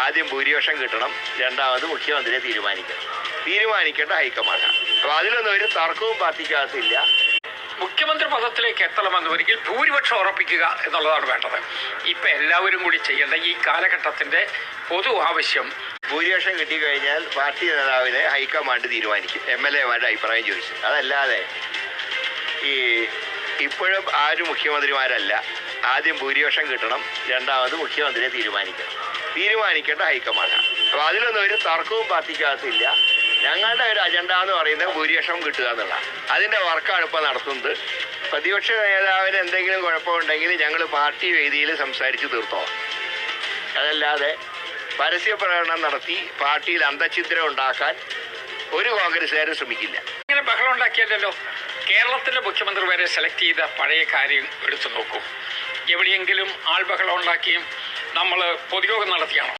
ആദ്യം ഭൂരിപക്ഷം കിട്ടണം, രണ്ടാമത് മുഖ്യമന്ത്രിയെ തീരുമാനിക്കേണ്ട ഹൈക്കമാൻഡാണ്. അപ്പോൾ അതിലൊന്നും ഒരു തർക്കവും പാർട്ടിക്കകത്തില്ല. മുഖ്യമന്ത്രി പദത്തിലേക്ക് എത്തണമെന്നുവരികിൽ ഭൂരിപക്ഷം ഉറപ്പിക്കുക എന്നുള്ളതാണ് വേണ്ടത്. ഇപ്പം എല്ലാവരും കൂടി ചെയ്യേണ്ട ഈ കാലഘട്ടത്തിൻ്റെ പൊതു ആവശ്യം ഭൂരിപക്ഷം കിട്ടിക്കഴിഞ്ഞാൽ പാർട്ടി നേതാവിനെ ഹൈക്കമാൻഡ് തീരുമാനിക്കും, MLA-മാരുടെ അഭിപ്രായം ചോദിച്ചു. അതല്ലാതെ ഇപ്പോഴും ആരും മുഖ്യമന്ത്രിമാരല്ല. ആദ്യം ഭൂരിപക്ഷം കിട്ടണം, രണ്ടാമത് മുഖ്യമന്ത്രിയെ തീരുമാനിക്കേണ്ട ഹൈക്കമാൻഡാണ്. അപ്പോൾ അതിലൊന്നും ഒരു തർക്കവും പാർട്ടിക്കകത്തില്ല. ഞങ്ങളുടെ ഒരു അജണ്ട എന്ന് പറയുന്നത് ഭൂരിപക്ഷം കിട്ടുക എന്നുള്ളതാണ്. അതിൻ്റെ വർക്കാണ് ഇപ്പോൾ നടത്തുന്നത്. പ്രതിപക്ഷ നേതാവിന് എന്തെങ്കിലും കുഴപ്പമുണ്ടെങ്കിൽ ഞങ്ങൾ പാർട്ടി വേദിയിൽ സംസാരിച്ച് തീർത്തോളാം. അതല്ലാതെ പരസ്യ പ്രകടനം നടത്തി പാർട്ടിയിൽ അന്തഛിദ്രം ഉണ്ടാക്കാൻ ഒരു കോൺഗ്രസ്സുകാരും ശ്രമിക്കില്ല. ഇങ്ങനെ ബഹളം ഉണ്ടാക്കിയല്ലോ. കേരളത്തിലെ മുഖ്യമന്ത്രി വരെ സെലക്ട് ചെയ്ത പഴയ കാര്യം എടുത്തു നോക്കൂ. എവിടെയെങ്കിലും ആൾബഹളം ഉണ്ടാക്കിയും നമ്മൾ പൊതുയോഗം നടത്തിയാണോ?